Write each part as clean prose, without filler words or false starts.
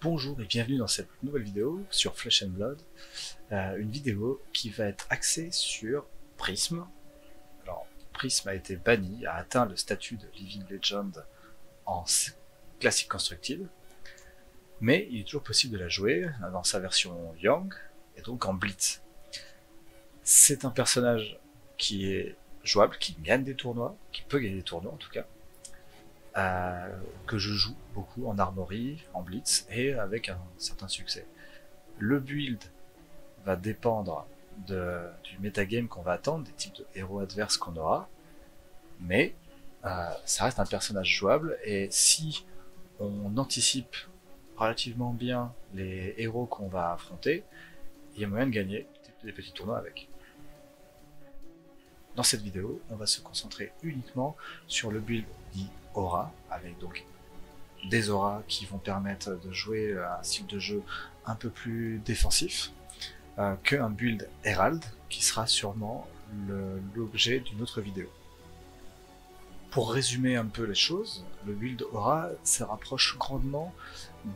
Bonjour et bienvenue dans cette nouvelle vidéo sur Flesh and Blood, une vidéo qui va être axée sur Prism. Alors, Prism a été banni, a atteint le statut de Living Legend en Classic Constructed, mais il est toujours possible de la jouer dans sa version Young et donc en Blitz. C'est un personnage qui est jouable, qui gagne des tournois, qui peut gagner des tournois en tout cas, que je joue beaucoup en Armory, en Blitz et avec un certain succès. Le build va dépendre du metagame qu'on va attendre, des types de héros adverses qu'on aura, mais ça reste un personnage jouable et si on anticipe relativement bien les héros qu'on va affronter, il y a moyen de gagner des petits tournois avec. Dans cette vidéo, on va se concentrer uniquement sur le build dit Aura, avec donc des auras qui vont permettre de jouer un style de jeu un peu plus défensif qu'un build Herald, qui sera sûrement l'objet d'une autre vidéo. Pour résumer un peu les choses, le build Aura se rapproche grandement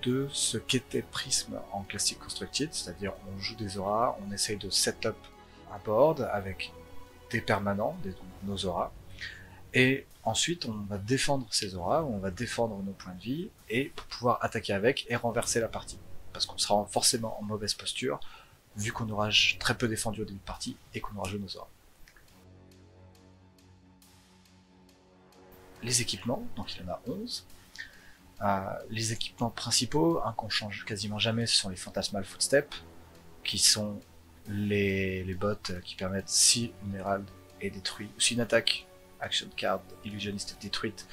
de ce qu'était Prism en Classic Constructed, c'est-à-dire on joue des auras, on essaye de setup un board avec des permanents, nos auras, et ensuite on va défendre ces auras, on va défendre nos points de vie, et pour pouvoir attaquer avec et renverser la partie. Parce qu'on sera forcément en mauvaise posture, vu qu'on aura très peu défendu au début de partie, et qu'on aura joué nos auras. Les équipements, donc il y en a 11. Les équipements principaux, qu'on change quasiment jamais, ce sont les Phantasmal Footsteps, qui sont les bots qui permettent, si une Herald est détruite, si une attaque action card illusionniste est détruite,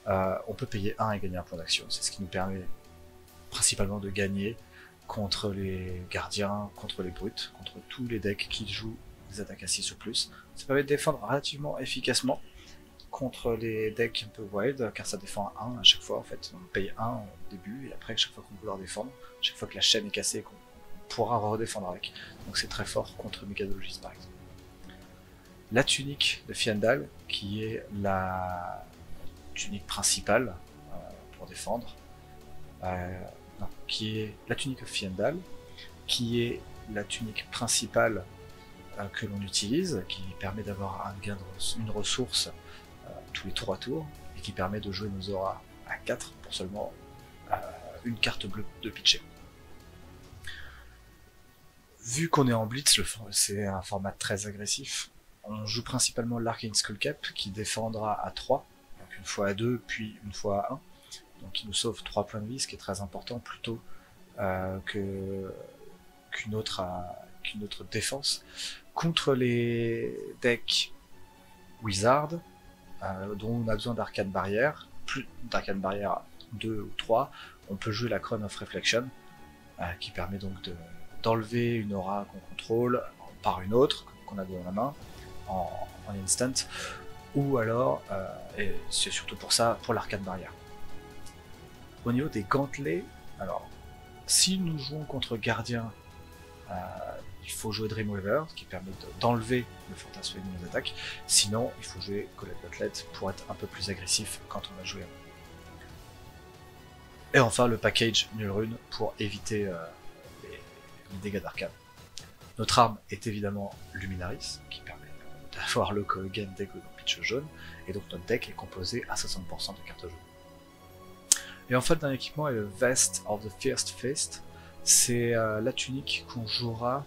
on peut payer 1 et gagner un point d'action. C'est ce qui nous permet principalement de gagner contre les gardiens, contre les brutes, contre tous les decks qui jouent des attaques à 6 ou plus. Ça permet de défendre relativement efficacement contre les decks un peu wild, car ça défend à 1 à chaque fois en fait. On paye 1 au début, et après chaque fois qu'on peut défendre, chaque fois que la chaîne est cassée, qu'on pourra redéfendre avec. Donc c'est très fort contre Mechalogist par exemple. La tunique de Fiandal, qui est la tunique principale pour défendre, qui est la tunique de Fiandal, qui est la tunique principale que l'on utilise, qui permet d'avoir un gain une ressource tous les 3 tours, et qui permet de jouer nos auras à 4 pour seulement une carte bleue de pitcher. Vu qu'on est en Blitz, c'est un format très agressif. On joue principalement l'Arcane Skullcap qui défendra à 3, donc une fois à 2, puis une fois à 1. Donc il nous sauve 3 points de vie, ce qui est très important, plutôt qu'une autre défense. Contre les decks Wizard, dont on a besoin d'Arcane Barrière, plus d'Arcane Barrière 2 ou 3, on peut jouer la Crown of Reflection, qui permet donc d'enlever une aura qu'on contrôle par une autre, qu'on a dans la main, en instant, ou alors, et c'est surtout pour ça, pour l'arcane barrière. Au niveau des gantelets, alors, si nous jouons contre gardien, il faut jouer Dreamweaver, ce qui permet d'enlever le fantasme de nos attaques, sinon il faut jouer Colette Gauntlet pour être un peu plus agressif quand on va jouer. Et enfin le package Nullrune pour éviter les dégâts d'arcane. Notre arme est évidemment Luminaris, qui permet d'avoir le gain deck dans pitch jaune, et donc notre deck est composé à 60% de cartes jaunes. Et enfin le dernier équipement est le Vest of the First Fist. C'est la tunique qu'on jouera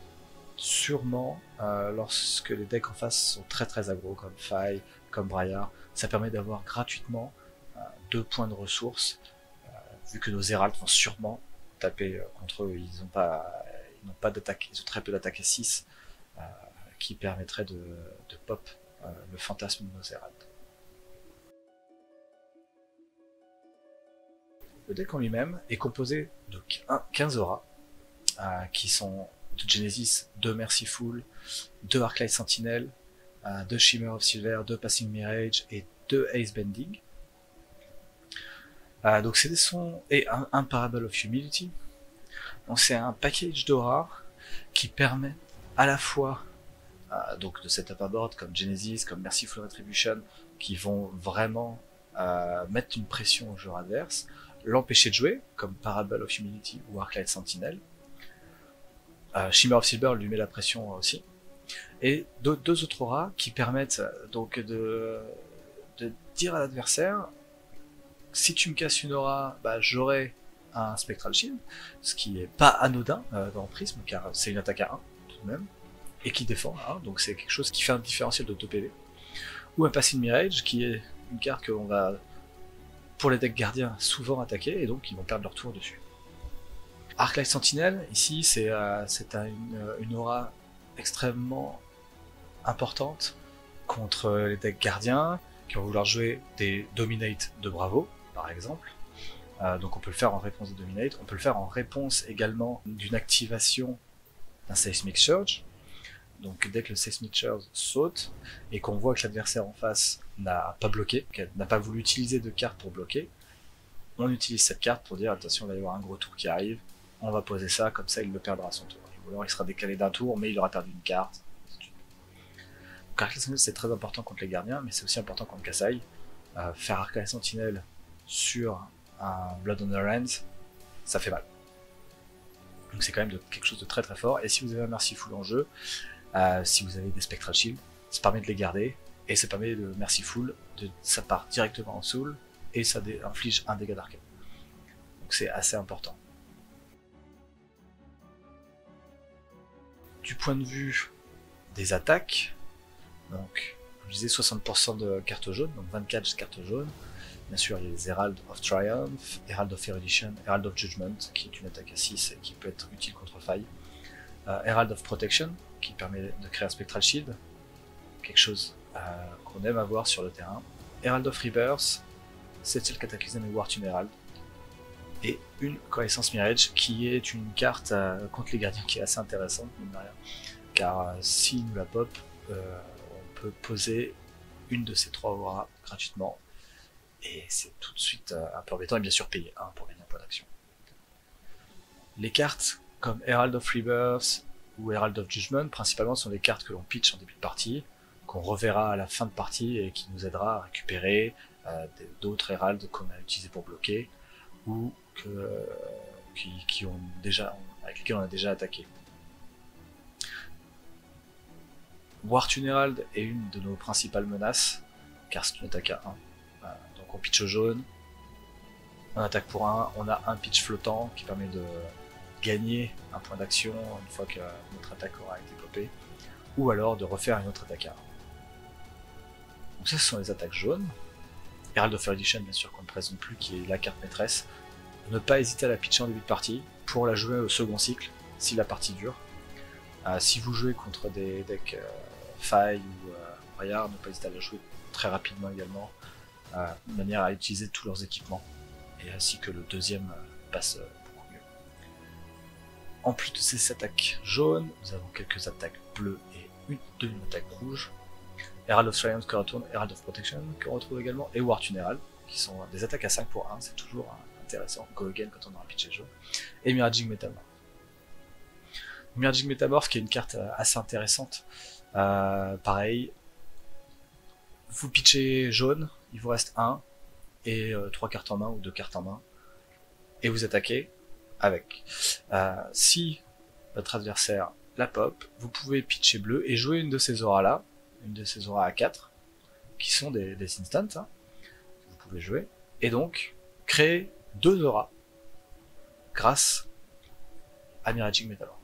sûrement lorsque les decks en face sont très aggro, comme Faille, comme Briar. Ça permet d'avoir gratuitement 2 points de ressources, vu que nos Heralds vont sûrement taper contre eux. Ils n'ont pas d'attaque, ils ont très peu d'attaque à 6, qui permettrait de pop le fantasme de nos Heralds. Le deck en lui-même est composé de 15 auras, qui sont de Genesis, 2 Merciful, 2 Arclight Sentinel, 2 Shimmer of Silver, 2 Passing Mirage et 2 Ace Bending. Donc c'est des sons et un Parable of Humility. Donc c'est un package d'aura qui permet à la fois donc de setup à board comme Genesis, comme Merciful Retribution, qui vont vraiment mettre une pression au joueur adverse, l'empêcher de jouer, comme Parable of Humility ou Arclight Sentinel. Shimmer of Silver lui met la pression aussi. Et deux autres auras qui permettent donc de dire à l'adversaire, si tu me casses une aura, bah, j'aurai un Spectral Shield, ce qui est pas anodin dans Prism, car c'est une attaque à 1 tout de même, et qui défend à 1, donc c'est quelque chose qui fait un différentiel de 2 PV. Ou un Passing Mirage, qui est une carte qu'on va, pour les decks gardiens, souvent attaquer, et donc ils vont perdre leur tour dessus. Arclight Sentinel, ici, c'est une aura extrêmement importante contre les decks gardiens, qui vont vouloir jouer des Dominate de Bravo, par exemple. Donc on peut le faire en réponse de Dominate, on peut le faire en réponse également d'une activation d'un Seismic Surge. Donc dès que le Seismic Surge saute, et qu'on voit que l'adversaire en face n'a pas bloqué, qu'elle n'a pas voulu utiliser de carte pour bloquer, on utilise cette carte pour dire attention, il va y avoir un gros tour qui arrive, on va poser ça, comme ça il le perdra à son tour. Ou alors il sera décalé d'un tour, mais il aura perdu une carte. Donc Arclight Sentinel c'est très important contre les gardiens, mais c'est aussi important contre Kassai. Faire Arclight Sentinel sur un Blood on the Hands, ça fait mal. Donc c'est quand même quelque chose de très très fort, et si vous avez un Merciful en jeu, si vous avez des Spectral Shield, ça permet de les garder, et ça permet de Merciful, ça part directement en soul, et ça inflige un dégât d'arcane. Donc c'est assez important. Du point de vue des attaques, donc comme je disais 60% de cartes jaunes, donc 24 cartes jaunes. Bien sûr, il y a les Herald of Triumph, Herald of Erudition, Herald of Judgment, qui est une attaque à 6 et qui peut être utile contre faille. Herald of Protection, qui permet de créer un Spectral Shield, quelque chose qu'on aime avoir sur le terrain. Herald of Rebirth, Settle Cataclysm et Wartune Herald. Et une Coalescence Mirage, qui est une carte contre les gardiens qui est assez intéressante, mine de rien. Car si nous la pop, on peut poser une de ces 3 auras gratuitement. Et c'est tout de suite un peu embêtant, et bien sûr payer 1 pour gagner un point d'action. Les cartes comme Herald of Rebirth ou Herald of Judgment, principalement, sont des cartes que l'on pitch en début de partie, qu'on reverra à la fin de partie et qui nous aidera à récupérer d'autres Herald qu'on a utilisés pour bloquer ou avec lesquels on a déjà attaqué. Wartune Herald est une de nos principales menaces, car c'est une attaque à 1. Donc on pitch au jaune, on attaque pour 1, on a un pitch flottant qui permet de gagner un point d'action une fois que notre attaque aura été popée, ou alors de refaire une autre attaque à 1. Donc ça, ce sont les attaques jaunes. Herald of Erudition, bien sûr qu'on ne présente plus, qui est la carte maîtresse. Ne pas hésiter à la pitcher en début de partie, pour la jouer au second cycle, si la partie dure. Si vous jouez contre des decks faille ou Rayard, ne pas hésiter à la jouer très rapidement également, de manière à utiliser tous leurs équipements, et ainsi que le deuxième passe beaucoup mieux. En plus de ces attaques jaunes, nous avons quelques attaques bleues et une attaque rouge. Herald of Triumph qui retourne, Herald of Protection qu'on retrouve également, et Wartune Herald, qui sont des attaques à 5 pour 1, c'est toujours intéressant, go again quand on aura pitché le jeu. Et Miraging Metamorph. Miraging Metamorph qui est une carte assez intéressante, pareil, vous pitchez jaune, il vous reste 1, et 3 cartes en main ou 2 cartes en main, et vous attaquez avec. Si votre adversaire la pop, vous pouvez pitcher bleu et jouer une de ces auras là, une de ces auras à 4, qui sont des instants, hein, que vous pouvez jouer, et donc créer 2 auras grâce à Miraging Metamorph.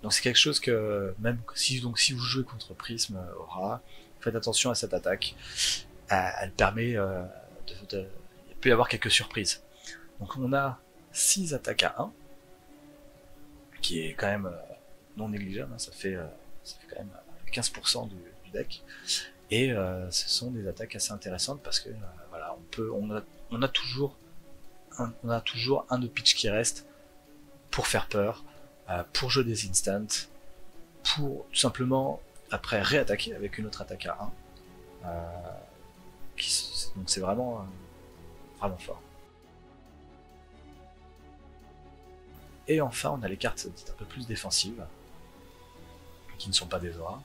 Donc c'est quelque chose que, même si vous jouez contre Prism Aura, faites attention à cette attaque. Elle permet il peut y avoir quelques surprises. Donc on a 6 attaques à 1, qui est quand même non négligeable, hein, ça fait quand même 15% du deck. Et ce sont des attaques assez intéressantes parce que voilà, on a toujours un de pitch qui reste pour faire peur, pour jouer des instants, pour tout simplement après réattaquer avec une autre attaque à 1. Donc c'est vraiment fort. Et enfin on a les cartes dites un peu plus défensives, qui ne sont pas des auras.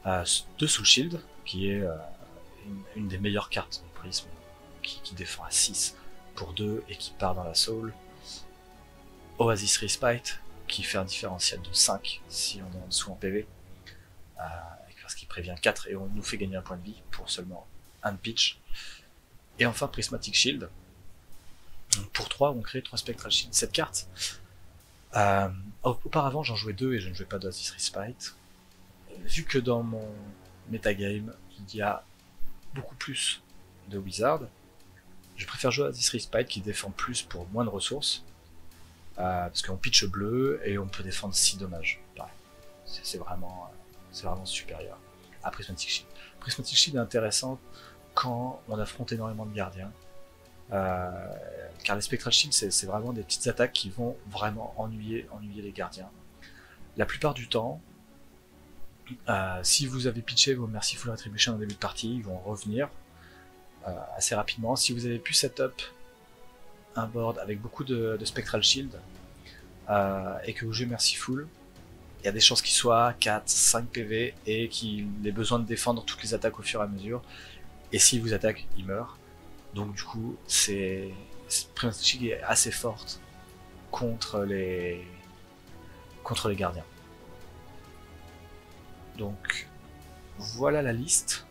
De Soul Shield, qui est une des meilleures cartes de Prism, qui défend à 6 pour 2 et qui part dans la soul. Oasis Respite, qui fait un différentiel de 5 si on est en dessous en PV, parce qu'il prévient 4 et on nous fait gagner un point de vie pour seulement un pitch. Et enfin Prismatic Shield. Pour 3, on crée 3 Spectral Shield. Cette carte, auparavant j'en jouais 2 et je ne jouais pas d'Oasis Respite. Vu que dans mon metagame, il y a beaucoup plus de Wizard, je préfère jouer Oasis Respite qui défend plus pour moins de ressources. Parce qu'on pitch bleu et on peut défendre 6 dommages. C'est vraiment supérieur à Prismatic Shield. Prismatic Shield est intéressant quand on affronte énormément de gardiens. Car les Spectral Shield, c'est vraiment des petites attaques qui vont vraiment ennuyer les gardiens. La plupart du temps, si vous avez pitché vos Merciful Retribution en début de partie, ils vont revenir assez rapidement. Si vous avez pu setup un board avec beaucoup de Spectral Shield et que vous jouez Merciful, il y a des chances qu'il soit 4, 5 PV et qu'il ait besoin de défendre toutes les attaques au fur et à mesure. Et s'il vous attaque, il meurt. Donc du coup, Prismatic Shield est assez forte contre les gardiens. Donc voilà la liste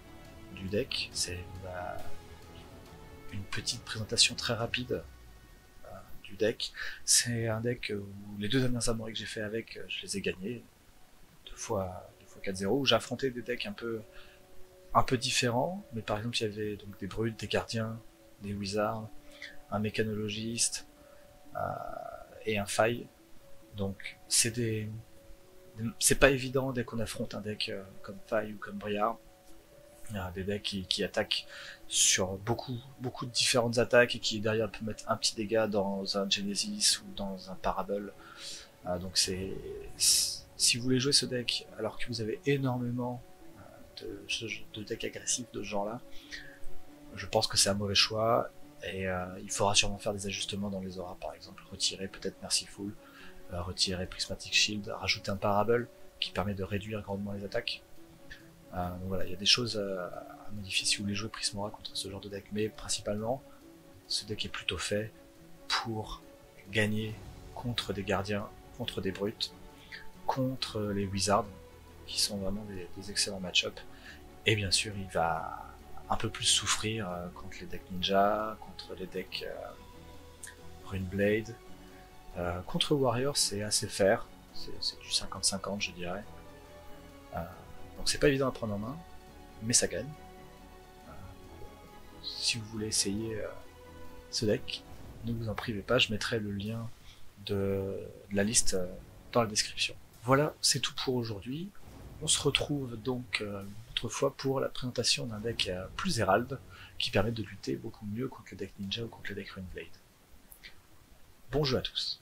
du deck. C'est une petite présentation très rapide du deck. C'est un deck où les 2 dernières armories que j'ai fait avec, je les ai gagnés 2 fois 4-0, où j'ai affronté des decks un peu différents, mais par exemple il y avait donc des brutes, des gardiens, des wizards, un mécanologiste et un faille. Donc c'est pas évident dès qu'on affronte un deck comme faille ou comme briard. Il y a des decks qui attaquent sur beaucoup de différentes attaques et qui derrière peut mettre un petit dégât dans un Genesis ou dans un Parable. Donc si vous voulez jouer ce deck alors que vous avez énormément de decks agressifs de ce genre-là, je pense que c'est un mauvais choix et il faudra sûrement faire des ajustements dans les auras, par exemple retirer peut-être Merciful, retirer Prismatic Shield, rajouter un Parable qui permet de réduire grandement les attaques. Donc voilà, il y a des choses à modifier si vous voulez jouer Prismora contre ce genre de deck, mais principalement ce deck est plutôt fait pour gagner contre des gardiens, contre des brutes, contre les wizards qui sont vraiment des excellents match-up, et bien sûr il va un peu plus souffrir contre les decks ninja, contre les decks Runeblade. Contre Warrior c'est assez fair, c'est du 50-50 je dirais. Donc c'est pas évident à prendre en main, mais ça gagne. Si vous voulez essayer ce deck, ne vous en privez pas, je mettrai le lien de la liste dans la description. Voilà, c'est tout pour aujourd'hui. On se retrouve donc une autre fois pour la présentation d'un deck plus Herald, qui permet de lutter beaucoup mieux contre le deck Ninja ou contre le deck Runeblade. Bon jeu à tous.